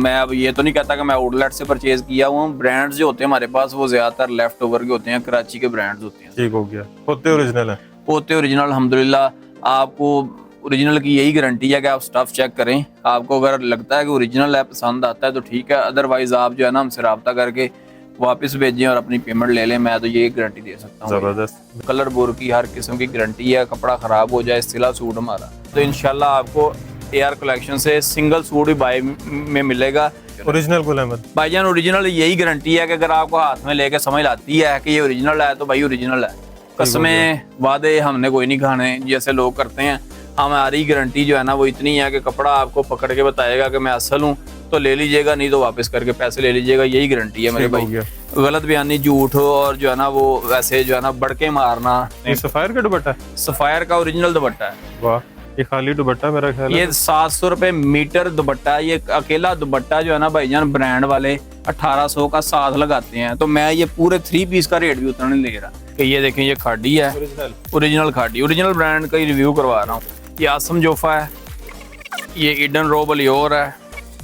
मैं अब ये तो नहीं कहता कि मैं आउटलेट से परचेज किया हूँ। ब्रांड्स जो होते हैं हमारे पास वो ज्यादातर लेफ्ट ओवर के होते हैं, कराची के ब्रांड्स होते हैं। ठीक हो गया, होते ओरिजिनल है। होते ओरिजिनल अल्हम्दुलिल्लाह। आपको ओरिजिनल की यही गारंटी है कि आप स्टफ चेक करें। आपको अगर लगता है कि ओरिजिनल है, पसंद आता है तो ठीक है, अदरवाइज आप जो है ना हमसे रब्ता करके वापस भेजें और अपनी पेमेंट ले लें। मैं तो ये गारंटी दे सकता हूँ। जबरदस्त। कलर बोर की हर किस्म की गारंटी है। कपड़ा खराब हो जाए, सिला सूट हमारा, तो इंशाल्लाह आपको AR कलेक्शन से सिंगल सूट भी बाय में मिलेगा। ओरिजिनल गुल अहमद भाईजान ओरिजिनल यही गारंटी है कि अगर आपको हाथ में लेके समझ आती है कि ये ओरिजिनल है तो भाई ओरिजिनल है। कसमें वादे हमने कोई नहीं खाने जैसे लोग करते हैं। हमारी गारंटी जो है ना वो इतनी है कि कपड़ा आपको पकड़ के बताएगा कि मैं असल हूँ तो ले लीजिएगा, नहीं तो वापस करके पैसे ले लीजिएगा। यही गारंटी है मेरे भाई। गलत बयानी, झूठ और जो है ना वो वैसे जो है ना बढ़के मारना। ये सफायर का दुपट्टा है? सफायर का ओरिजिनल दुपट्टा है। वाह, ये खाली दुपट्टा मेरा ख्याल है। ये 700 रुपए मीटर दुपट्टा। ये अकेला दुपट्टा जो है ना भाईजान ब्रांड वाले 1800 का साथ लगाते हैं। तो मैं ये पूरे 3 पीस का रेट भी उतना नहीं ले रहा कि ये देखें ये खाड़ी है, ओरिजिनल खाड़ी, ओरिजिनल ब्रांड का ही रिव्यू करवा रहा हूँ। ये आसम जोफा है, ये ईडन रो बलियोर है,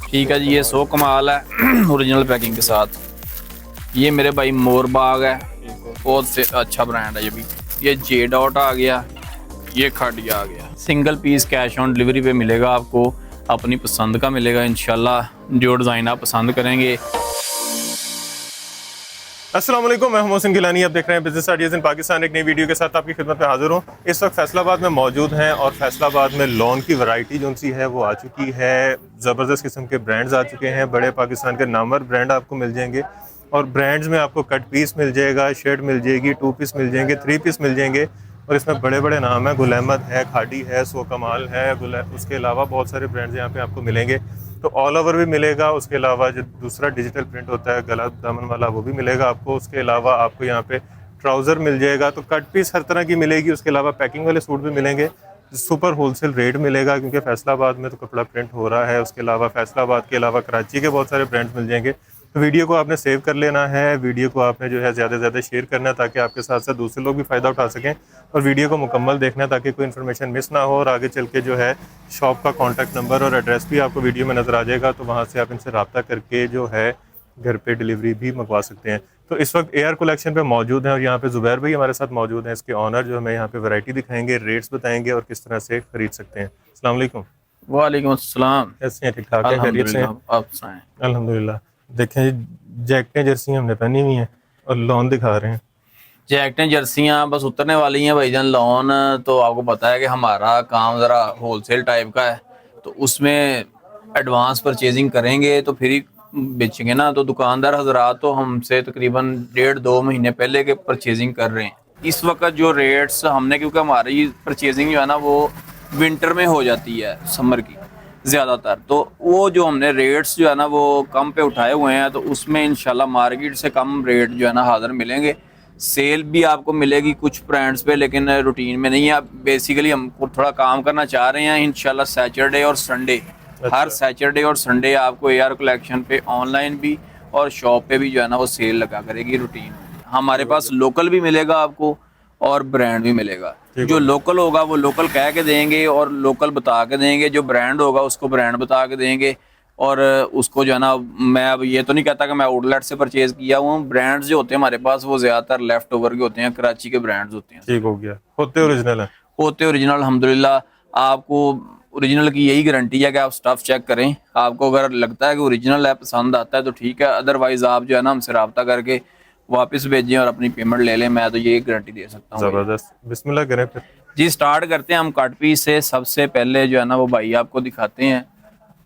ठीक है जी। ये सो कमाल है ओरिजिनल पैकिंग के साथ। ये मेरे भाई मोर बाग है, बहुत से अच्छा ब्रांड है ये भी। ये जे डॉट आ गया, ये खाड़ी आ गया। Single piece cash on delivery पे मिलेगा आपको, अपनी पसंद का मिलेगा इंशाल्लाह। जो डिज़ाइन आप पसंद करेंगे। अस्सलाम वालेकुम, मैं मोहसिन गिलानी। आप देख रहे हैं बिजनेस आइडियाज़ इन पाकिस्तान। एक नई वीडियो के साथ आपकी खिदमत में हाजिर हूँ। इस वक्त फैसलाबाद में मौजूद हैं और फैसलाबाद में लॉन की वैरायटी जो सी है वो आ चुकी है। ज़बरदस्त किस्म के ब्रांड्स आ चुके हैं। बड़े पाकिस्तान के नामवर ब्रांड आपको मिल जाएंगे और ब्रांड्स में आपको कट पीस मिल जाएगा, शर्ट मिल जाएगी, 2 पीस मिल जाएंगे, 3 पीस मिल जाएंगे। और इसमें बड़े बड़े नाम हैं, गुल अहमद है, खाड़ी है, सो कमाल है, उसके अलावा बहुत सारे ब्रांड्स यहाँ पे आपको मिलेंगे। तो ऑल ओवर भी मिलेगा। उसके अलावा जो दूसरा डिजिटल प्रिंट होता है गला दामन वाला वो भी मिलेगा आपको। उसके अलावा आपको यहाँ पे ट्राउज़र मिल जाएगा। तो कट पीस हर तरह की मिलेगी। उसके अलावा पैकिंग वाले सूट भी मिलेंगे। सुपर होलसेल रेट मिलेगा क्योंकि फैसलाबाद में तो कपड़ा प्रिंट हो रहा है। उसके अलावा फैसलाबाद के अलावा कराची के बहुत सारे ब्रांड्स मिल जाएंगे। तो वीडियो को आपने सेव कर लेना है, वीडियो को आपने जो है ज़्यादा से ज़्यादा शेयर करना है ताकि आपके साथ साथ दूसरे लोग भी फ़ायदा उठा सकें। और वीडियो को मुकम्मल देखना है ताकि कोई इन्फॉर्मेशन मिस ना हो। और आगे चल के जो है शॉप का कॉन्टैक्ट नंबर और एड्रेस भी आपको वीडियो में नज़र आ जाएगा। तो वहाँ से आप इनसे रब्ता करके जो है घर पे डिलीवरी भी मंगवा सकते हैं। तो इस वक्त AR कलेक्शन पे मौजूद हैं और यहाँ पे ज़ुबैर भाई हमारे साथ मौजूद हैं, इसके ऑनर, जो हमें यहाँ पे वैरायटी दिखाएंगे, रेट्स बताएंगे और किस तरह से ख़रीद सकते हैं। अस्सलाम वालेकुम। वालेकुम अस्सलाम। कैसे हैं? ठीक ठाक है? खैरियत से हैं? अल्हम्दुलिल्लाह। देखें जैकेटें जर्सियाँ हमने पहनी हुई हैं और लॉन दिखा रहे हैं। जैकेटें जर्सियाँ बस उतरने वाली हैं भाईजान। लॉन तो आपको पता है कि हमारा काम ज़रा होलसेल टाइप का है, तो उसमें एडवांस परचेजिंग करेंगे तो फिर ही बेचेंगे ना। तो दुकानदार हजरात तो हमसे तकरीबन 1.5-2 महीने पहले के परचेजिंग कर रहे हैं। इस वक्त जो रेट्स हमने, क्योंकि हमारी परचेजिंग जो है ना वो विंटर में हो जाती है, समर की ज़्यादातर, तो वो जो हमने रेट्स जो है ना वो कम पे उठाए हुए हैं। तो उसमें इंशाल्लाह मार्केट से कम रेट जो है ना हाजिर मिलेंगे। सेल भी आपको मिलेगी कुछ ब्रांड्स पे, लेकिन रूटीन में नहीं है। बेसिकली हम थोड़ा काम करना चाह रहे हैं इंशाल्लाह। सैटरडे और संडे, हर सैटरडे और संडे आपको AR कलेक्शन पे ऑनलाइन भी और शॉप पे भी जो है ना वो सेल लगा करेगी रूटीन। हमारे पास लोकल भी मिलेगा आपको और ब्रांड भी मिलेगा। जो लोकल होगा वो लोकल कह के देंगे और लोकल बता के देंगे, जो ब्रांड होगा उसको ब्रांड बता के देंगे। और उसको जो है ना, मैं अब ये तो नहीं कहता कि मैं आउटलेट से परचेज किया हूँ। ब्रांड्स जो होते हैं हमारे पास वो ज्यादातर लेफ्ट ओवर के होते हैं, कराची के ब्रांड्स होते हैं। ठीक हो गया, होते ओरिजिनल है। होते ओरिजिनल अल्हम्दुलिल्लाह। आपको ओरिजिनल की यही गारंटी है कि आप स्टफ चेक करें। आपको अगर लगता है कि ओरिजिनल है, पसंद आता है तो ठीक है, अदरवाइज आप जो है ना हमसे रब्ता करके वापस भेजें और अपनी पेमेंट ले लें। मैं तो ये गारंटी दे सकता हूँ। जबरदस्त, बिस्मिल्लाह करें फिर जी। स्टार्ट करते हैं हम कट पीस से। सबसे पहले जो है ना वो भाई आपको दिखाते हैं,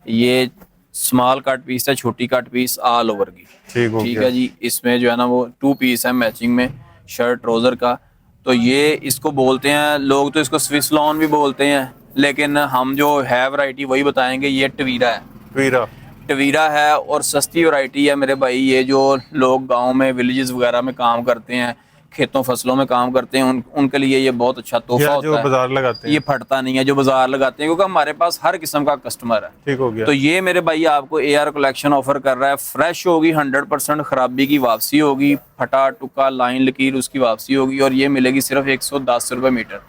ये स्मॉल कट पीस है, छोटी कट पीस ऑल ओवर की। ठीक है जी। इसमें जो है ना वो 2 पीस है मैचिंग में, शर्ट ट्राउजर का। तो ये इसको बोलते हैं लोग, तो इसको स्विस लॉन भी बोलते हैं, लेकिन हम जो है वैरायटी वही बताएंगे। ये टवीरा है, टवीरा है और सस्ती वैरायटी है मेरे भाई। ये जो लोग गांव में विलेजेस वगैरह में काम करते हैं, खेतों फसलों में काम करते हैं, उनके लिए ये बहुत अच्छा तोहफा होता है। बाजार लगाते हैं, ये फटता नहीं है जो बाजार लगाते हैं, क्योंकि हमारे पास हर किस्म का कस्टमर है। ठीक हो गया। तो ये मेरे भाई आपको AR कलेक्शन ऑफर कर रहा है। फ्रेश होगी, 100% खराबी की वापसी होगी, फटा टुका लाइन लकीर उसकी वापसी होगी। और ये मिलेगी सिर्फ 110 रुपये मीटर।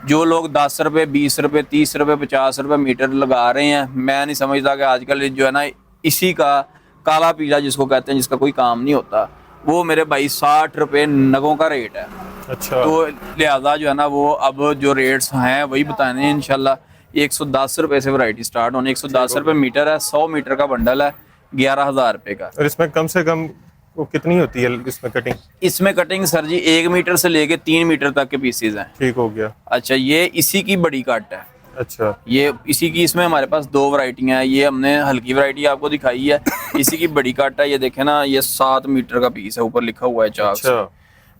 जो लोग 10 रुपये, 20 रुपये, 30 रुपये, 50 रुपये मीटर लगा रहे हैं, मैं नहीं समझता कि आजकल जो है ना इसी का काला पीला जिसको कहते हैं, जिसका कोई काम नहीं होता, वो मेरे भाई 60 रुपए नगों का रेट है। अच्छा, तो लिहाजा जो है ना वो अब जो रेट्स हैं वही बताने हैं इंशाल्लाह। 110 रुपए से वैरायटी स्टार्ट होने, 110 रुपए मीटर है, 100 मीटर का बंडल है, 11,000 रुपए का। और इसमें कम से कम वो कितनी होती है इसमें कटिंग? इसमें कटिंग सर जी 1 मीटर से लेके 3 मीटर तक के पीसेज हैं। ठीक हो गया। अच्छा, ये इसी की बड़ी कट है। अच्छा, ये इसी की, इसमें हमारे पास 2 वैरायटियां हैं। ये हमने हल्की वैरायटी आपको दिखाई है, इसी की बड़ी कट है। ये देखें ना, ये 7 मीटर का पीस है, ऊपर लिखा हुआ है चाक से। अच्छा,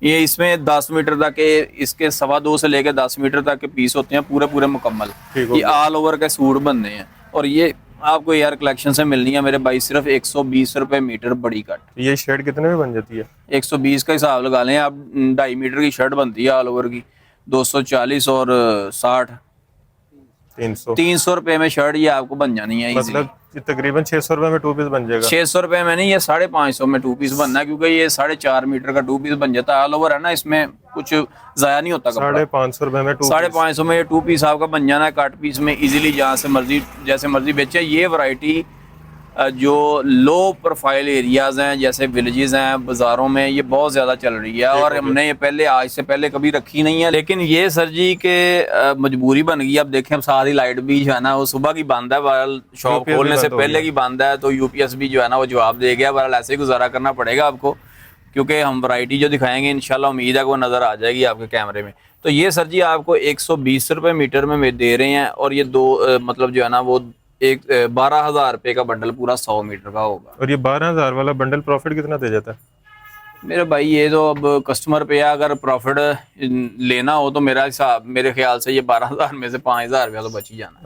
ये इसमें 10 मीटर तक के, इसके 2.25 से लेके 10 मीटर तक के पीस होते हैं, पूरे पूरे मुकम्मल। ठीक हो ये गया। ऑल ओवर के सूट बनने हैं। और ये आपको एयर कलेक्शन से मिलनी है मेरे भाई सिर्फ 120 रुपए मीटर बड़ी कट। ये शेड कितने में बन जाती है? 120 का हिसाब लगा लें आप, 2.5 मीटर की शर्ट बनती है ऑल ओवर की, 240 और 60, 300 रुपए में शर्ट ये आपको बन जानी है। मतलब तकरीबन 600 रुपए में 2 पीस बन जाएगा। 600 रुपए में नहीं, ये 550 में 2 पीस बनना है, क्योंकि ये 4.5 मीटर का 2 पीस बन जाता है। ऑल ओवर है ना, इसमें कुछ जाया नहीं होता कपड़ा। 550 रुपए में 2 550 में ये 2 पीस आपका बन जाना है कट पीस में इजीली, जहाँ से मर्जी जैसे मर्जी बेचे। ये वैरायटी जो लो प्रोफाइल एरियाज हैं, जैसे विलेजेस हैं, बाजारों में ये बहुत ज्यादा चल रही है। और हमने ये पहले, आज से पहले कभी रखी नहीं है, लेकिन ये सर जी के मजबूरी बन गई। अब देखें, अब सारी लाइट भी जो है ना वो सुबह की बंद है, बहरहाल शॉप खोलने से पहले की बंद है, तो यूपीएस भी जो है ना वो जवाब दे गया। बहरहाल ऐसे ही गुजारा करना पड़ेगा आपको, क्योंकि हम वैरायटी जो दिखाएंगे इंशाल्लाह उम्मीद है कि वो नजर आ जाएगी आपके कैमरे में। तो ये सर जी आपको 120 रुपए मीटर में दे रहे हैं, और ये मतलब जो है ना वो 12,000 रुपए का बंडल पूरा 100 मीटर का होगा। और ये 12,000 वाला बंडल प्रॉफिट कितना दे जाता है? मेरे भाई ये तो अब कस्टमर पे है, अगर प्रॉफिट लेना हो तो मेरे ख्याल से ये 12,000 में से 5,000 रुपया तो बच ही जाना,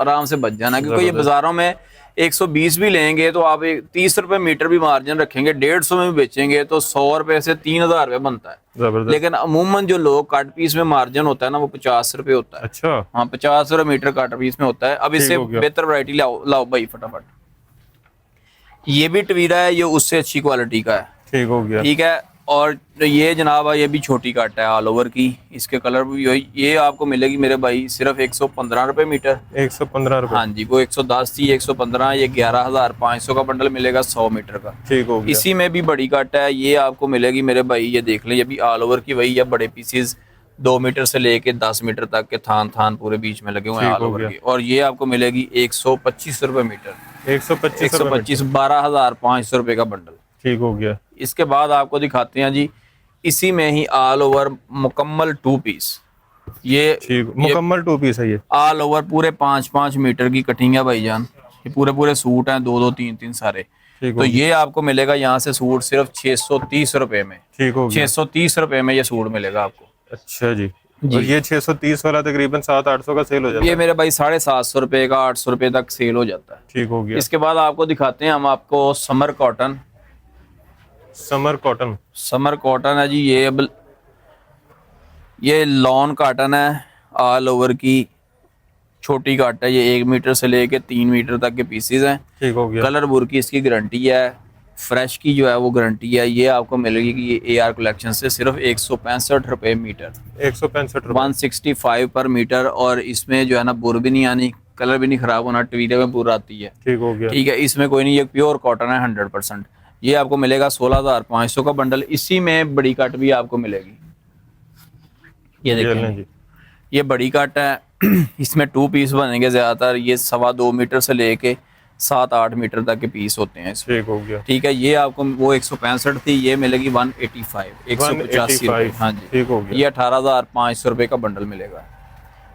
आराम से बच जाना। क्योंकि ये बाजारों में 120 भी लेंगे तो आप 30 रुपए मीटर भी मार्जिन रखेंगे, 150 में भी बेचेंगे तो 100 रुपए से 3,000 रुपये बनता है। लेकिन अमूमन जो लोग कट पीस में मार्जिन होता है ना वो 50 रुपये होता है। अच्छा, हाँ, 50 रुपये मीटर कट पीस में होता है। अब इससे बेहतर वैरायटी लाओ भाई फटाफट। ये भी टवीरा है, ये उससे अच्छी क्वालिटी का है। ठीक हो गया। ठीक है। और ये जनाब ये भी छोटी कट है ऑल ओवर की, इसके कलर भी वही। ये आपको मिलेगी मेरे भाई सिर्फ 115 रुपए मीटर। 115 रुपए? हाँ जी, वो 110 थी, 115। ये 11,500 का बंडल मिलेगा 100 मीटर का। ठीक हो गया। इसी में भी बड़ी कट है, ये आपको मिलेगी मेरे भाई, ये देख लें, ये भी ऑल ओवर की वही है। बड़े पीसेस 2 मीटर से लेके 10 मीटर तक के थान पूरे बीच में लगे हुए हैं ऑल ओवर की। और ये आपको मिलेगी 125 रुपए मीटर। 125 12,500 रुपए का बंडल। ठीक हो गया। इसके बाद आपको दिखाते हैं जी, इसी में ही ऑल ओवर मुकम्मल 2 पीस। ये ठीक, मुकम्मल 2 पीस है ये। ऑल ओवर पूरे 5-5 मीटर की कटिंग है भाईजान। ये पूरे सूट हैं, 2-2 3-3 सारे। तो ये आपको मिलेगा यहाँ से सूट सिर्फ 630 रुपए में। ठीक हो गया। 630 रुपए में ये सूट मिलेगा आपको। अच्छा जी। और ये 630 वाला तकरीबन 700-800 का सेल हो जाता है। ये मेरे भाई 750 रुपए का 800 रुपए तक सेल हो जाता है। ठीक हो गया। इसके बाद आपको दिखाते हैं हम आपको समर कॉटन है जी। ये लॉन कॉटन है, ऑल ओवर की छोटी काट है। ये 1 मीटर से लेके 3 मीटर तक के पीसेज हैं। ठीक हो गया। कलर बुर की इसकी गारंटी है, फ्रेश की जो है वो गारंटी है। ये आपको मिलेगी कि ये AR कलेक्शन से सिर्फ 165 रुपए मीटर। 165 165 पर मीटर। और इसमें जो है ना बुर भी नहीं आनी, कलर भी नहीं खराब होना, टवीरे में बुर आती है। ठीक हो गया। ठीक है, इसमें कोई नहीं, ये प्योर कॉटन है 100%। ये आपको मिलेगा 16,500 का बंडल। इसी में बड़ी कट भी आपको मिलेगी। ये देखिए, ये बड़ी कट है। इसमें 2 पीस बनेंगे ज्यादातर। ये 2.25 मीटर से लेके 7-8 मीटर तक के पीस होते हैं इसमें। ठीक हो गया। ठीक है, ये आपको वो 165 थी, ये मिलेगी 185, 185 रुपये। हाँ जी, ठीक हो गया। ये 18,500 रुपये का बंडल मिलेगा।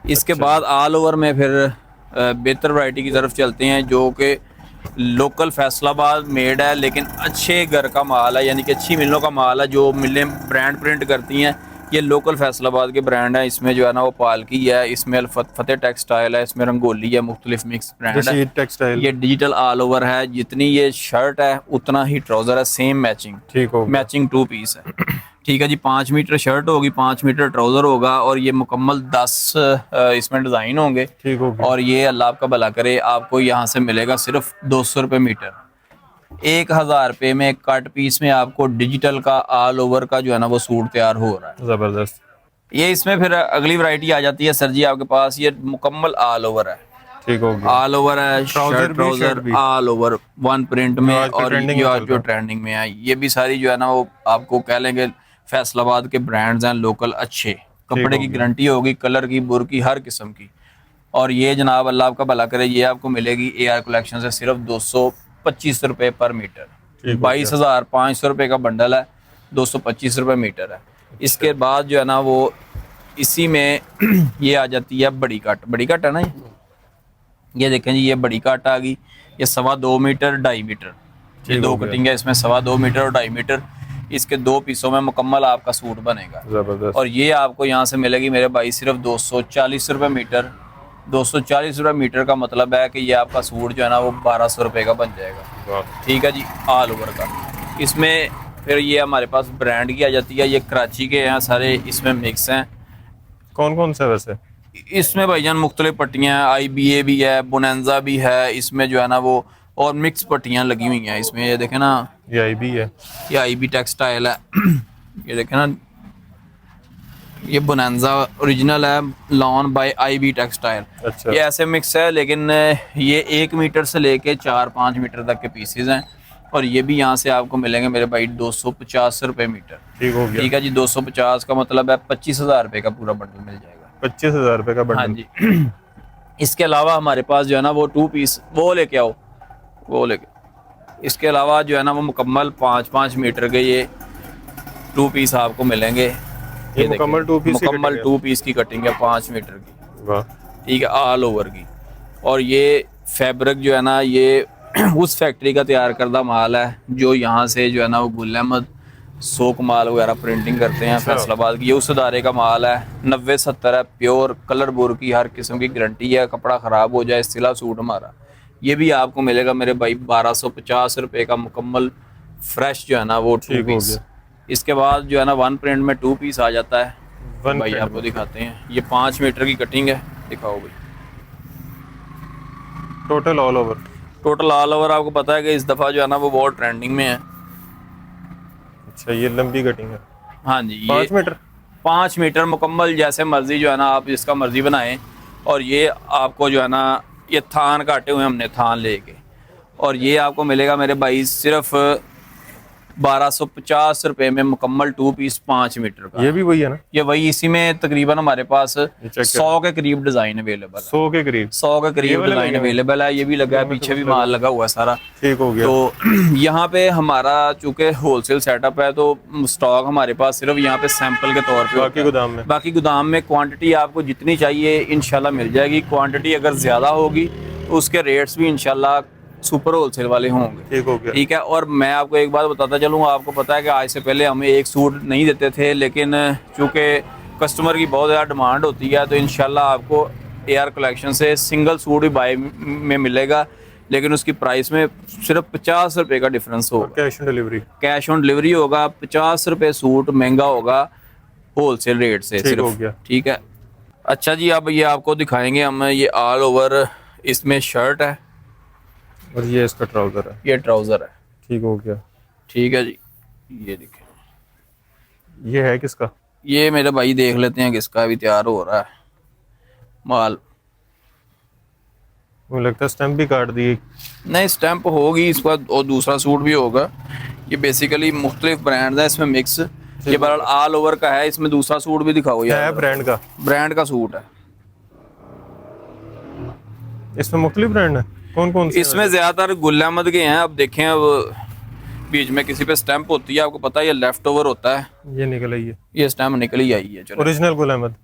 इसके बाद ऑल ओवर में फिर बेहतर वैरायटी की तरफ चलते हैं, जो कि लोकल फैसलाबाद मेड है, लेकिन अच्छे घर का माल है, यानी कि अच्छी मिलों का माल है। जो मिलें ब्रांड प्रिंट करती हैं, ये लोकल फैसलाबाद के ब्रांड है। इसमें जो है ना वो पालकी है, इसमें फतेह टेक्सटाइल है, इसमें रंगोली है, मुख्तलिफ मिक्स ब्रांड है। टेक्सटाइल, ये डिजिटल ऑल ओवर है। जितनी ये शर्ट है उतना ही ट्राउजर है, सेम मैचिंग। ठीक हो, मैचिंग 2 पीस है। ठीक है जी, 5 मीटर शर्ट होगी, 5 मीटर ट्राउजर होगा, और ये मुकम्मल 10 इसमें डिजाइन होंगे। ठीक हो गया। और ये अल्लाह आपका भला करे, आपको यहाँ से मिलेगा सिर्फ 200 रुपये मीटर। 1,000 रुपये में कट पीस में आपको डिजिटल का ऑल ओवर का जो है ना वो सूट तैयार हो रहा है। जबरदस्त। ये इसमें फिर अगली वैरायटी आ जाती है सर जी आपके पास, ये मुकम्मल ऑल ओवर है। ठीक हो गया। ऑल ओवर है, shirt trouser all over one print में, और ये आज जो ट्रेंडिंग में है, ये भी सारी जो है ना वो आपको कह लेंगे फैसलाबाद के ब्रांड्स हैं लोकल, अच्छे कपड़े की गारंटी होगी, कलर की, बुर की, हर किस्म की। और ये जनाब अल्लाह आपका भला करे, ये आपको मिलेगी AR कलेक्शन से सिर्फ 225 रुपये पर मीटर। 22,500 रुपये का बंडल है, 225 रुपये मीटर है। इसके बाद जो है ना वो इसी में ये आ जाती है बड़ी कट। बड़ी कट है ना ये देखें जी, ये बड़ी कट आ गई, ये 2.25 मीटर 2.5 मीटर, ये दो कटिंग है इसमें, 2.25 मीटर और 2.5 मीटर। इसके 2 पीसों में मुकम्मल आपका सूट बनेगा। जबरदस्त। और ये आपको यहाँ से मिलेगी मेरे भाई सिर्फ 240 रुपये मीटर। 240 रुपये मीटर का मतलब है कि ये आपका सूट जो है ना वो 1200 रुपये का बन जाएगा। ठीक है जी, ऑल ओवर का। इसमें फिर ये हमारे पास ब्रांड की आ जाती है, ये कराची के हैं सारे, इसमें मिक्स हैं। कौन कौन से वैसे इसमें भाईजान मुख्तलिफ पट्टियाँ हैं, IBA भी है, बोनेंजा भी है, इसमें जो है ना वो और मिक्स पट्टियाँ लगी हुई हैं इसमें। ये देखें ना, ये IB है, ये IB टेक्सटाइल है। ये देखें ना, ये बोनेंजा ओरिजिनल है, लॉन बाय IB टेक्सटाइल। अच्छा। ये ऐसे मिक्स है, लेकिन ये 1 मीटर से लेके 4-5 मीटर तक के पीसेज हैं। और ये भी यहाँ से आपको मिलेंगे मेरे भाई 250 रुपये मीटर। ठीक हो गया। ठीक है जी, 250 का मतलब है 25,000 रुपये का पूरा बंडल मिल जाएगा। 25,000 रुपये का बंडल। हाँ जी। इसके अलावा हमारे पास जो है ना वो 2 पीस वो लेके आओ, वो लेके। इसके अलावा जो है ना वो मुकम्मल 5-5 मीटर के ये 2 पीस आपको मिलेंगे। ये मुकम्मल 2 पीस, मुकम्मल 2 पीस की कटिंग है 5 मीटर की। वाह। ठीक है, ऑल ओवर की। और ये फैब्रिक जो है ना ये उस फैक्ट्री का तैयार करदा माल है जो यहाँ से जो है ना वो गुल अहमद सोक माल वगैरह प्रिंटिंग करते हैं फैसलाबाद की। ये उस अदारे का माल है, 90-70 है, प्योर कलर बुर की, हर किस्म की गारंटी है, कपड़ा ख़राब हो जाए सिला सूट हमारा। ये भी आपको मिलेगा मेरे भाई 1250 रुपये का मुकम्मल फ्रेश जो है ना वो 2 पीस। इसके बाद जो है ना वन प्रिंट में 2 पीस आ जाता है। भाई आपको दिखाते हैं, ये 5 मीटर की कटिंग है, दिखाओ भाई। Total all over, total all over आपको पता है कि इस दफ़ा जो है ना वो बहुत ट्रेंडिंग में है। अच्छा, ये लंबी कटिंग है। हाँ जी, 5 मीटर, 5 मीटर मुकम्मल, जैसे मर्जी जो है ना आप जिसका मर्जी बनाएं। और ये आपको जो है ना ये थान काटे हुए हमने थान लेके, और ये आपको मिलेगा मेरे भाई सिर्फ 1250 रुपये में मुकम्मल 2 पीस 5 मीटर का। ये भी वही है ना? ये वही, इसी में तकरीबन हमारे पास 100 के करीब डिजाइन अवेलेबल है। 100 के करीब, 100 के करीब डिजाइन अवेलेबल है। ये भी लगा है, पीछे भी माल लगा हुआ है सारा। ठीक हो गया। तो यहाँ पे हमारा चूंकि होलसेल सेटअप है तो स्टॉक हमारे पास सिर्फ यहाँ पे सैंपल के तौर पे, बाकी गोदाम में क्वांटिटी आपको जितनी चाहिए इंशाल्लाह मिल जाएगी। क्वांटिटी अगर ज्यादा होगी तो उसके रेट्स भी इंशाल्लाह सुपर होलसेल वाले होंगे। ठीक हो गया। ठीक है। और मैं आपको एक बात बताता चलूँ, आपको पता है कि आज से पहले हमें एक सूट नहीं देते थे, लेकिन चूँकि कस्टमर की बहुत ज़्यादा डिमांड होती है तो इंशाल्लाह आपको AR कलेक्शन से सिंगल सूट भी बाय में मिलेगा, लेकिन उसकी प्राइस में सिर्फ 50 रुपये का डिफरेंस होगा। Cash on delivery, cash on delivery होगा। 50 रुपये सूट महंगा होगा होलसेल रेट से सिर्फ। हो गया। ठीक है। अच्छा जी, अब ये आपको दिखाएंगे हम, ये ऑल ओवर इसमें शर्ट है और ये इसका ट्राउजर है, ये ट्राउजर है। ठीक हो गया। ठीक है जी, ये देखें, ये है किसका? ये मेरे भाई देख लेते हैं किसका, भी तैयार हो रहा है माल। मुझे लगता है स्टैम्प भी काट दी। नहीं, स्टैंप होगी इसका, और दूसरा सूट भी होगा। ये बेसिकली मुख्तलिफ ब्रांड है इसमें मिक्स। ये बहरहाल ऑल ओवर का है, इसमें दूसरा सूट भी दिखाओ यार। ब्रांड का सूट है, इसमें मुख्तलिफ ब्रांड है। कौन कौन से? इसमें ज्यादातर गुल अहमद के हैं। अब देखें, अब बीच में किसी पे स्टैंप होती है, आपको पता है ये लेफ्ट ओवर होता है। ये निकल आई है, ये स्टैंप निकली आई है। चलो, ओरिजिनल गुल अहमद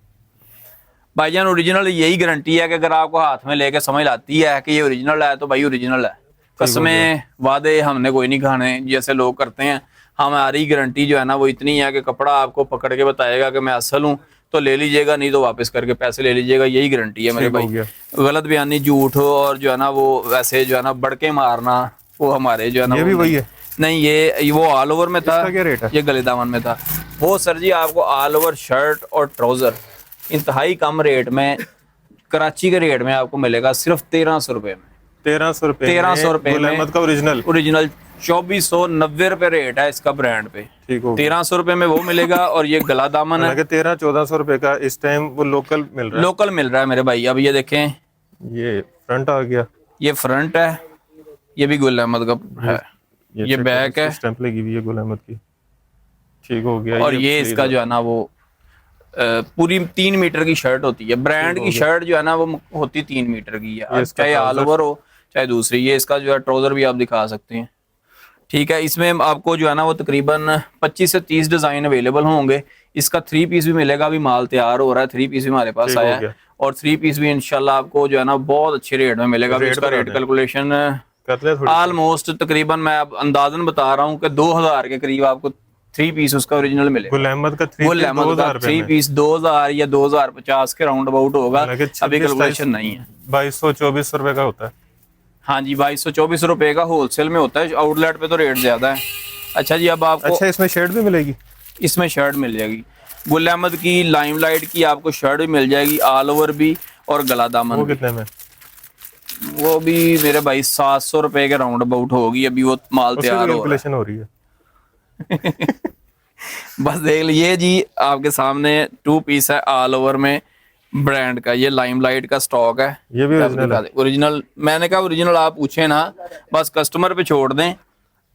भाईजान ओरिजिनल यही गारंटी है कि अगर आपको हाथ में लेके समझ आती है कि ये ओरिजिनल है तो भाई ओरिजिनल है। कसमें वादे हमने कोई नहीं खाने जैसे लोग करते हैं। हमारी गारंटी जो है ना वो इतनी है कि कपड़ा आपको पकड़ के बताएगा कि मैं असल हूँ तो ले लीजिएगा, नहीं तो वापस करके पैसे ले लीजिएगा। यही गारंटी है मेरे भाई। गलत बयानी, झूठ और जो है ना वो वैसे जो है ना बढ़ के मारना, वो हमारे जो है ना ये भी वही है। नहीं, ये वो ऑल ओवर में था। क्या रेट है? ये गले दामन में था। वो सर जी आपको ऑल ओवर शर्ट और ट्राउजर इंतहाई कम रेट में, कराची के रेट में आपको मिलेगा सिर्फ 1300 रुपये में। 1300 रुपये, 1300 रुपये में का ओरिजिनल 2490 रुपये रेट है इसका ब्रांड पे। ठीक हो, 1300 रुपये में वो मिलेगा। और ये गला दामन है 1300-1400 रुपये का इस टाइम वो लोकल मिल रहा है। लोकल मिल रहा है मेरे भाई। अब ये देखें, ये फ्रंट आ गया, ये फ्रंट है, ये भी गुल अहमद का है, ये बैक है, स्टैंप लगी हुई है गुल अहमद की। ठीक हो गया। और ये इसका जो है ना वो पूरी 3 मीटर की शर्ट होती है। ब्रांड की शर्ट जो है ना वो होती 3 मीटर की है, चाहे ऑल ओवर हो चाहे दूसरी। ये इसका जो है ट्राउजर भी आप दिखा सकते हैं। ठीक है, इसमें आपको जो है ना वो तकरीबन 25 से 30 डिजाइन अवेलेबल होंगे। इसका 3 पीस भी मिलेगा, अभी माल तैयार हो रहा है, 3 पीस भी हमारे पास आया है और 3 पीस भी इंशाल्लाह आपको जो है ना बहुत अच्छे रेट में मिलेगा। इसका रेट कैलकुलेशन ऑलमोस्ट तकरीबन मैं अब अंदाजन बता रहा हूँ कि 2000 के करीब आपको 3 पीस उसका ओरिजिनल मिलेगा। गुल अहमद का 3 पीस 2000 या 2050 के राउंड अबाउट होगा, अभी कैलकुलेशन नहीं है। 2200-2400 रुपए का होता है। हाँ जी, 2200-2400 रुपए का होलसेल में होता है, आउटलेट पे तो रेट ज्यादा है। अच्छा जी, अब आपको अच्छा इसमें शर्ट भी मिलेगी? इसमें शर्ट मिल जाएगी गुल अहमद की लाइमलाइट की, आपको शर्ट भी मिल जाएगी, ऑल ओवर भी और गला दामन। वो कितने में? वो भी मेरे भाई 700 रुपए के राउंड अबाउट होगी, अभी वो माल तैयार हो रही है। बस देख लीजिए जी, आपके सामने 2 पीस है ऑल ओवर में ब्रांड का, ये लाइमलाइट का स्टॉक है। ये भी ओरिजिनल मैंने कहा ओरिजिनल आप पूछे ना, बस कस्टमर पे छोड़ दें,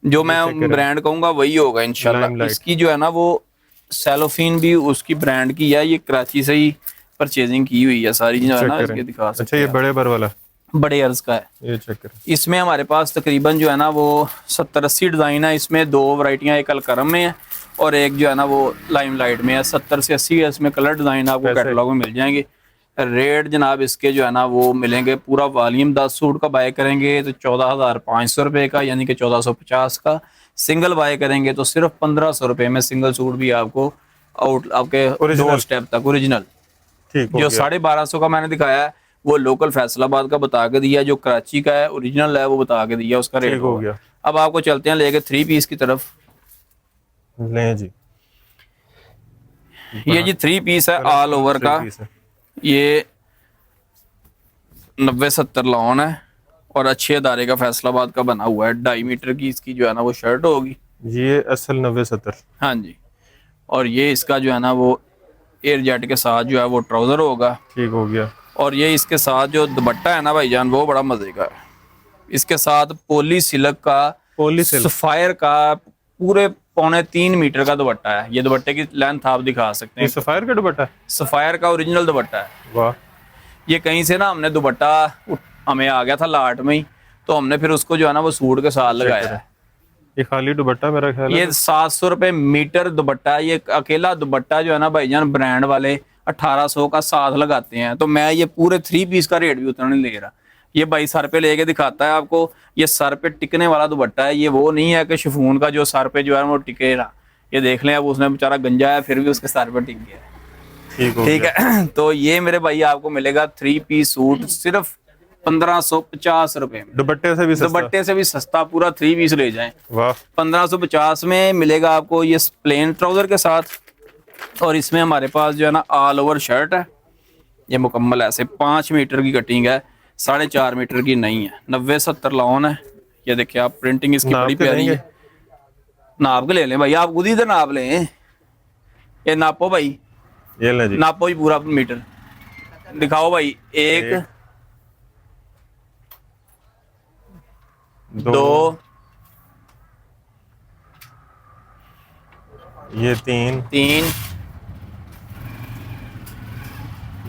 जो मैं ब्रांड कहूंगा वही होगा इंशाल्लाह। इसकी जो है ना वो सेलोफिन भी उसकी ब्रांड की है, ये कराची से ही परचेजिंग की हुई है सारी जो है ना, इसके दिखा सकते। अच्छा ये बड़े बर वाला बड़े अर्ज का है, ये चेक करें। इसमें हमारे पास तकरीबन जो है ना वो 70-80 डिजाइन है। इसमें 2 वैरायटियां, एक अलकरम में है और एक जो है ना वो लाइमलाइट में है। 70 से 80 इसमें कलर डिजाइन आपको कैटलॉग में मिल जाएंगे। रेट जनाब इसके जो है ना वो मिलेंगे, पूरा वॉल्यूम 10 सूट का बाय करेंगे तो 14,500 रुपए का, यानी कि 1450 का। सिंगल बाय करेंगे तो सिर्फ 1500 रुपए में सिंगल सूट भी आपको आपके 2 स्टेप तक ओरिजिनल। जो 1250 का मैंने दिखाया है वो लोकल फैसलाबाद का बता के दिया, जो कराची का है ओरिजिनल है वो बता के दिया, उसका रेट हो गया। अब आपको चलते हैं लेके 3 पीस की तरफ। ले जी, ये जी 3 पीस है ऑल ओवर का, ये 90-70 लॉन है और अच्छे अदारे का फैसलाबाद का बना हुआ है। 2.5 मीटर की इसकी जो है ना वो शर्ट होगी, ये असल 90-70। हाँ जी, और ये इसका जो है ना वो एयर जेट के साथ जो है वो ट्राउजर होगा। ठीक हो गया। और ये इसके साथ जो दुपट्टा है ना भाईजान वो बड़ा मजे का है। इसके साथ पोली सिल्क का सफायर का पूरे 3.25 मीटर का दुपट्टा है। ये दुपट्टे की लेंथ आप दिखा सकते हैं। सफायर का दुपट्टा, सफायर का ओरिजिनल दुपट्टा है। वाह। ये कहीं से ना हमने दुपट्टा हमें आ गया था लाट में ही, तो हमने फिर उसको जो है ना वो सूट के साथ लगाया है। ये खाली दुपट्टा मेरा ख्याल है ये 700 रुपए मीटर दुपट्टा। ये अकेला दुपट्टा जो है ना भाईजान ब्रांड वाले 1800 का साथ लगाते हैं, तो मैं ये पूरे 3 पीस का रेट भी उतना नहीं ले रहा। ये भाई सर पे लेके दिखाता है आपको, ये सर पे टिकने वाला दुपट्टा है। ये वो नहीं है कि शिफॉन का जो सर पे जो है वो टिके रहा। ये देख लें, अब उसने बेचारा गंजा है फिर भी उसके सर पे टिक गया। ठीक है, तो ये मेरे भाई आपको मिलेगा 3 पीस सूट सिर्फ 1550 रुपए में। दुपट्टे से भी सस्ता पूरा 3 पीस ले जाएं। वाह। 1550 में मिलेगा आपको ये प्लेन ट्राउजर के साथ। और इसमें हमारे पास जो है ना ऑल ओवर शर्ट है, ये मुकम्मल ऐसे 5 मीटर की कटिंग है, 4.5 मीटर की नहीं है। 90-70 लॉन है। ये देखिए आप, प्रिंटिंग इसकी बड़ी प्यारी है। नाप के ले लें भाई, आप खुद ही इधर नाप लें। ये नापो भाई, ये ले जी, नापो ही पूरा मीटर दिखाओ भाई। 1 2 ये 3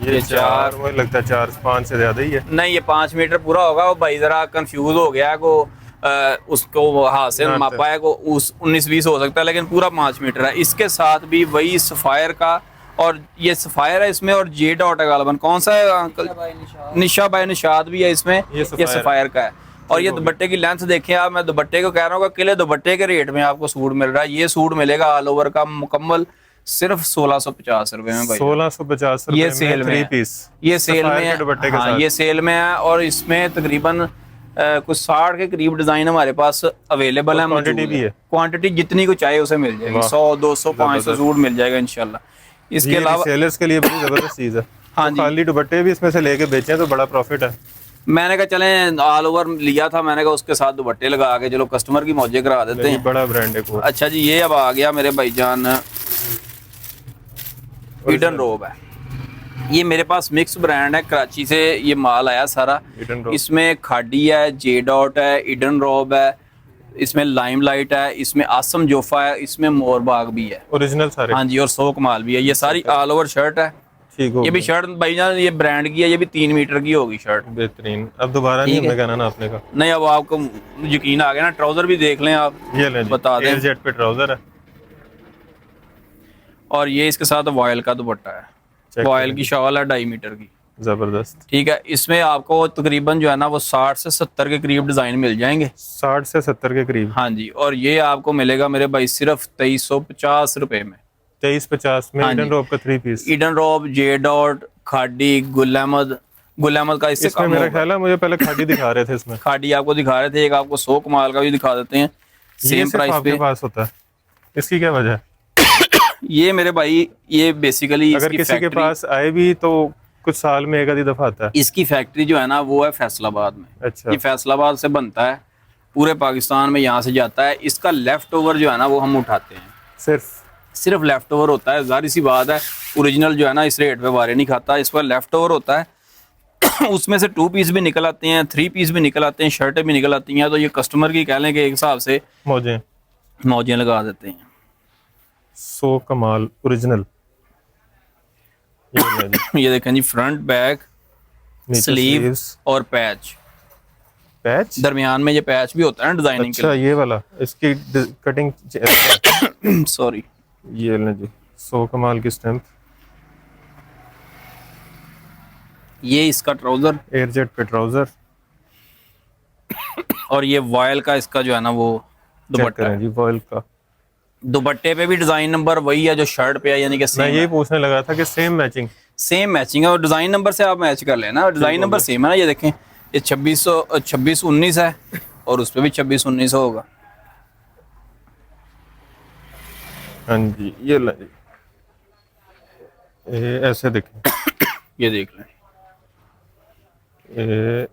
ये 4। मुझे लगता है 4-5 से ज्यादा ही है। नहीं, ये 5 मीटर पूरा होगा। वो भाई जरा कंफ्यूज हो गया को उसको हाथ से मापा है को 19-20 हो सकता है, लेकिन पूरा 5 मीटर है। इसके साथ भी वही सफायर का, और ये सफायर है इसमें, और जे डॉट है गालबन। कौन सा है अंकल? निशा बाय निशाद भी है इसमें। ये सफायर का है। और ये दुपट्टे की लेंथ देखें आप, मैं दुपट्टे को कह रहा हूँ कि अकेले दुपट्टे के रेट में आपको सूट मिल रहा है। ये सूट मिलेगा ऑल ओवर का मुकम्मल सिर्फ 1650 रुपए में भाई। 1650 रुपए ये सेल में 3 पीस। ये सेल में है। हाँ, ये सेल में है। और इसमें तकरीबन कुछ 60 के करीब डिजाइन हमारे पास अवेलेबल है। क्वांटिटी भी है, क्वांटिटी जितनी को चाहिए उसे मिल जाएगी। 100 200 500 सूट मिल जाएगा इंशाल्लाह। इसके अलावा सेलर्स के लिए बड़ी जबरदस्त चीज है। हाँ जी, खाली दुपट्टे भी इसमें से लेके बेचें तो बड़ा प्रॉफिट है। मैंने कहा चलें ऑल ओवर लिया था, मैंने कहा उसके साथ दुपट्टे लगा के चलो कस्टमर की मौजे करा देते हैं। बड़ा ब्रांड है। अच्छा जी, ये अब आ गया मेरे भाईजान हिडन रोब है। ये मेरे पास मिक्स ब्रांड है, कराची से ये माल आया सारा। ईडन रॉब। इसमें खाडी है, जे डॉट है, ईडन रॉब है, इसमें लाइमलाइट है, इसमें आसम जोफा है, इसमें मोरबाग भी है। ओरिजिनल सारे। हाँ जी, और सो कमाल भी है। ये सारी ऑल ओवर शर्ट है। ठीक हो ये भी गया। शर्ट भाईजान ये ब्रांड की है, ये भी 3 मीटर की होगी शर्ट। बेहतरीन। अब दोबारा नहीं ठीक है। हमें कहना नापने का। नहीं, अब आपको यकीन आ गया ना। ट्राउजर भी देख लें आप, ये ले जी, बता दें। एयर जेट पे ट्राउजर है। और ये इसके साथ वॉयल का दुपट्टा है, चेक वॉयल करें की जी। शॉल है 2.5 मीटर की। जबरदस्त। ठीक है, इसमें आपको तकरीबन जो है ना वो 60 से 70 के करीब डिजाइन मिल जाएंगे। 60 से 70 के करीब। हाँ जी, और ये आपको मिलेगा मेरे भाई सिर्फ 2350 रुपए में। 2350 में हाँ ईडन जी। रॉब का 3 piece. Edenrobe, J dot, Khaadi, Gul Ahmad का इससे इसमें कम मेरा होगा। ख्याल है मुझे पहले खादी दिखा रहे थे इसमें। खाडी आपको दिखा रहे थे, एक आपको सो कमाल का भी दिखा देते हैं ये सेम सिर्फ प्राइस आपके पे। पास होता है, इसकी क्या वजह है? ये मेरे भाई ये बेसिकली अगर इसकी किसी के फैक्ट्री, पास आए भी तो कुछ साल में एक आधी दफा आता है। इसकी फैक्ट्री जो है ना वो है फैसलाबाद में। अच्छा। ये फैसलाबाद से बनता है, पूरे पाकिस्तान में यहाँ से जाता है। इसका लेफ्ट ओवर जो है ना वो हम उठाते हैं, सिर्फ लेफ्ट ओवर होता है। जाहिर सी बात है, ओरिजिनल जो है ना इस रेट पे वारे नहीं खाता, इस पर लेफ्ट ओवर होता है। उसमें से 2 पीस भी निकल आते हैं, 3 पीस भी निकल आते हैं, शर्टें भी निकल आती हैं। तो ये कस्टमर की कह लें कि एक हिसाब से मौजें। मौजें लगा देते हैं। सो कमाल ओरिजिनल। ये ले जी। ये देखें जी, फ्रंट बैक नीचे स्लीव sleeves, और पैच, पैच। दरमियान में ये पैच भी होता है ना डिजाइनिंग अच्छा ये वाला, इसकी कटिंग। के लिए। सॉरी, ये ले जी, सो कमाल की स्टैम्प। ये इसका ट्राउजर एयर जेट पे ट्राउजर। और ये वॉयल का इसका जो है ना वो चेक दुपट्टा करें है। जी, वॉयल का। दुपट्टे पे भी डिजाइन नंबर वही है जो शर्ट पे है, यानी कि मैं सेम यही पूछने लगा था कि सेम मैचिंग। सेम मैचिंग है। और डिजाइन नंबर से आप मैच कर लेना, डिजाइन नंबर सेम है ना। ये देखें, ये 2619 है और उस पर भी 2619 होगा। हाँ जी, ये ले जी। ये ऐसे देखें, ये देख लें, ये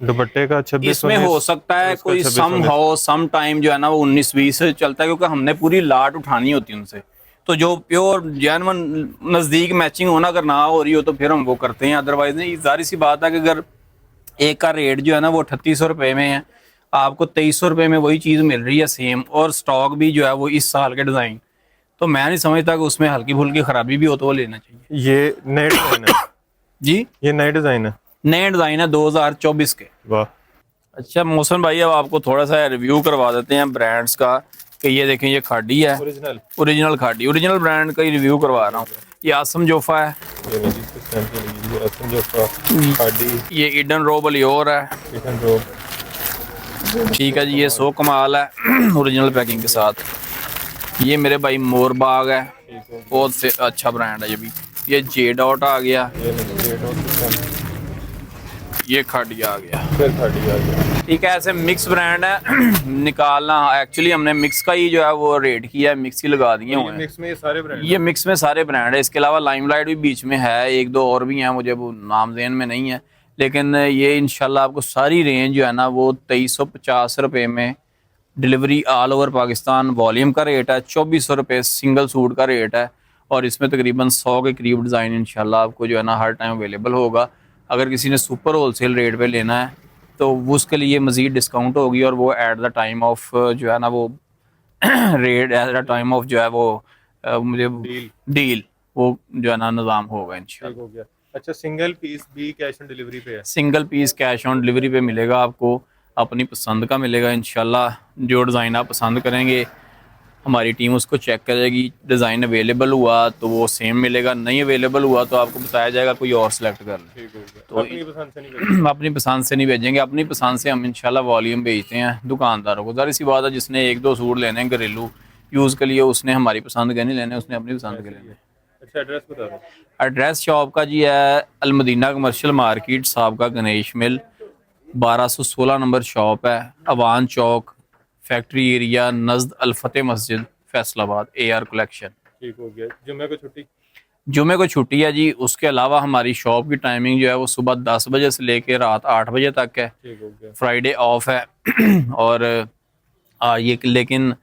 दुपट्टे का 26 इसमें हो सकता है कोई सम हाउ सम टाइम जो है ना वो 19-20 चलता है, क्योंकि हमने पूरी लाट उठानी होती है उनसे। तो जो प्योर जेन्युइन नज़दीक मैचिंग होना, अगर ना हो रही हो तो फिर हम वो करते हैं, अदरवाइज नहीं। जाहिर सी बात है कि अगर एक का रेट जो है ना वो 3800 रुपये में है, आपको 2300 रुपये में वही चीज़ मिल रही है सेम, और स्टॉक भी जो है वो इस साल के डिज़ाइन, तो मैं नहीं समझता कि उसमें हल्की फुल्की खराबी भी हो तो वो लेना चाहिए। ये नए डिजाइन है जी, ये नए डिजाइन है। नए डिज़ाइन है 2024 के। वाह। अच्छा मौसम भाई, अब आपको थोड़ा सा रिव्यू करवा देते हैं ब्रांड्स का, कि ये देखें ये खाडी है, ओरिजिनल। ओरिजिनल खाडी, ओरिजिनल ब्रांड का ही रिव्यू करवा रहा हूँ। ये आसम जोफा है, ये ले जी, इस स्टैम्प पे लगी हुई है, असम जोफा, खादी, ये ईडन रॉब अलियोर है। ईडन रॉब। ठीक है जी, ये सो कमाल है ओरिजिनल पैकिंग के साथ। ये मेरे भाई मोरबाग है, बहुत से अच्छा ब्रांड है ये भी। ये जे डॉट आ गया, ये ले जी, ये डॉट स्टैम्प, ये खाडी आ गया। फिर खादी आ गया। ठीक है, ऐसे मिक्स ब्रांड है निकालना। एक्चुअली हमने मिक्स का ही जो है वो रेट किया है, मिक्स ही लगा दिए हुए ये हैं। मिक्स में ये सारे ब्रांड। ये मिक्स में सारे ब्रांड है। इसके अलावा लाइमलाइट भी बीच में है, 1-2 और भी हैं, मुझे वो नाम ज़हन में नहीं है, लेकिन ये इंशाल्लाह आपको सारी रेंज जो है ना वो 2350 रुपये में delivery all over Pakistan. Volume का रेट है 2400 रुपये, सिंगल सूट का रेट है, और इसमें तकरीबन 100 के करीब डिज़ाइन इंशाल्लाह आपको जो है ना हर टाइम अवेलेबल होगा। अगर किसी ने सुपर होलसेल रेट पे लेना है तो उसके लिए मज़ीद डिस्काउंट होगी, और वो एट द टाइम ऑफ जो है ना वो rate at the time of जो है वो मुझे डील वो जो है ना निज़ाम होगा इंशाल्लाह। ठीक हो गया। अच्छा, सिंगल पीस भी कैश ऑन डिलीवरी पे है? Single piece cash on delivery पे मिलेगा आपको, अपनी पसंद का मिलेगा इंशाल्लाह। जो डिज़ाइन आप पसंद करेंगे हमारी टीम उसको चेक करेगी, डिज़ाइन अवेलेबल हुआ तो वो सेम मिलेगा, नहीं अवेलेबल हुआ तो आपको बताया जाएगा कोई और सेलेक्ट कर लें। ठीक हो गया। तो अपनी पसंद से नहीं भेजेंगे। अपनी पसंद से नहीं भेजेंगे, अपनी पसंद से हम इंशाल्लाह वॉल्यूम भेजते हैं दुकानदारों को। ज़ाहिर सी बात है, जिसने 1-2 सूट लेने हैं घरेलू यूज़ के लिए, उसने हमारी पसंद के नहीं लेने, उसने अपनी पसंद के लेने। अच्छा, एड्रेस बता दो। एड्रेस शॉप का जी है अलमदीना कमर्शियल मार्केट, साबका गणेश मिल, 1216 नंबर शॉप है, अवान चौक, फैक्ट्री एरिया, नज़द अल-फतेह मस्जिद, फैसलाबाद, AR कलेक्शन। ठीक हो गया। जुम्मे को छुट्टी? जुमे को छुट्टी है जी। उसके अलावा हमारी शॉप की टाइमिंग जो है वो सुबह 10 बजे से लेकर रात 8 बजे तक है। ठीक हो गया। फ्राइडे ऑफ है और ये लेकिन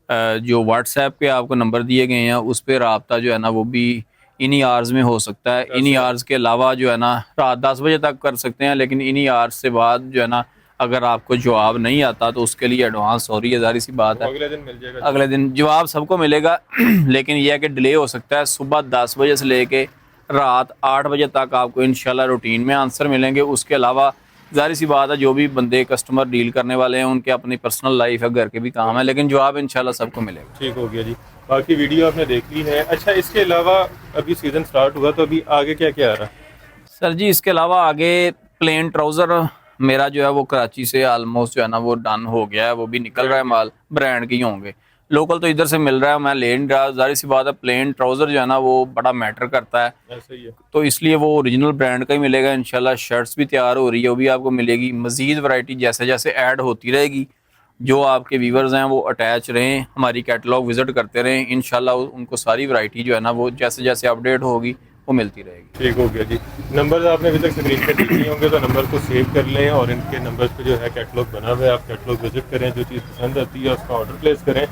जो व्हाट्सएप पे आपको नंबर दिए गए हैं उस पर रब्ता जो है ना वो भी इन्हीं आवर्स में हो सकता है। इन्हीं आवर्स के अलावा जो है ना रात 10 बजे तक कर सकते हैं, लेकिन इन्हीं आवर्स से बाद जो है ना अगर आपको जवाब नहीं आता तो उसके लिए एडवांस हो रही है, ज़ाहिर सी बात है अगले दिन मिल जाएगा। अगले दिन जवाब सबको मिलेगा लेकिन यह है कि डिले हो सकता है। सुबह 10 बजे से लेके रात 8 बजे तक आपको इंशाल्लाह रूटीन में आंसर मिलेंगे। उसके अलावा ज़ाहिर सी बात है जो भी बंदे कस्टमर डील करने वाले हैं उनके अपनी पर्सनल लाइफ है, घर के भी काम है, लेकिन जवाब इंशाल्लाह सबको मिलेगा। ठीक हो गया जी। बाकी वीडियो आपने देख ली है। अच्छा, इसके अलावा अभी सीज़न स्टार्ट हुआ तो अभी आगे क्या क्या आ रहा है? सर जी इसके अलावा आगे प्लेन ट्राउज़र मेरा जो है वो कराची से ऑलमोस्ट जो है ना वो डन हो गया है, वो भी निकल रहा है, माल ब्रांड के ही होंगे, लोकल तो इधर से मिल रहा है, मैं ले नहीं रहा। ज़ाहिर सी बात है प्लेन ट्राउज़र जो है ना वो बड़ा मैटर करता है, ऐसा ही है। तो इसलिए वो ओरिजिनल ब्रांड का ही मिलेगा इंशाल्लाह। शर्ट्स भी तैयार हो रही है, वो भी आपको मिलेगी। मज़ीद वैरायटी जैसे जैसे ऐड होती रहेगी, जो आपके व्यूवर्स हैं वो अटैच रहें, हमारी कैटलॉग विज़िट करते रहें, इंशाल्लाह उनको सारी वैरायटी जो है ना वो जैसे जैसे अपडेट होगी वो मिलती रहेगी। ठीक हो गया जी। नंबर आपने अभी तक स्क्रीन पे दिए होंगे तो नंबर को सेव कर लें और इनके नंबर पे जो है कैटलॉग बना हुआ है, आप कैटलॉग विजिट करें, जो चीज़ पसंद आती है उसका ऑर्डर प्लेस करें।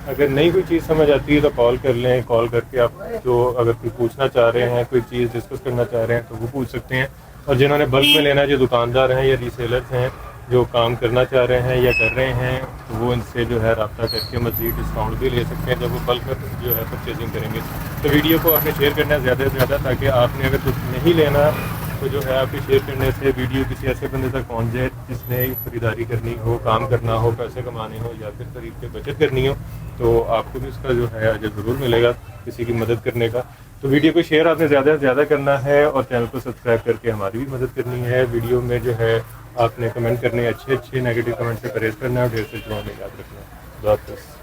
अगर नई कोई चीज़ समझ आती है तो कॉल कर लें, कॉल करके आप जो अगर कोई पूछना चाह रहे हैं, कोई चीज़ डिस्कस करना चाह रहे हैं तो वो पूछ सकते हैं। और जिन्होंने बल्क में लेना है, जो दुकानदार हैं या रीसेलर्स हैं जो काम करना चाह रहे हैं या कर रहे हैं, तो वो इनसे जो है रब्ता करके मज़ीद डिस्काउंट भी ले सकते हैं जब वो बल्क में जो है परचेजिंग करेंगे। तो वीडियो को आपने शेयर करना है ज़्यादा से ज़्यादा, ताकि आपने अगर कुछ नहीं लेना तो जो है आपके शेयर करने से वीडियो किसी ऐसे बंदे तक पहुंच जाए जिसने खरीदारी करनी हो, काम करना हो, पैसे कमाने हो या फिर खरीद के बचत करनी हो, तो आपको भी उसका जो है अजर ज़रूर मिलेगा किसी की मदद करने का। तो वीडियो को शेयर आपने ज़्यादा से ज़्यादा करना है और चैनल को सब्सक्राइब करके हमारी भी मदद करनी है। वीडियो में जो है आपने कमेंट करने, अच्छे नेगेटिव कमेंट से परहेज़ करना है और ढेर से दुआ में याद रखना है।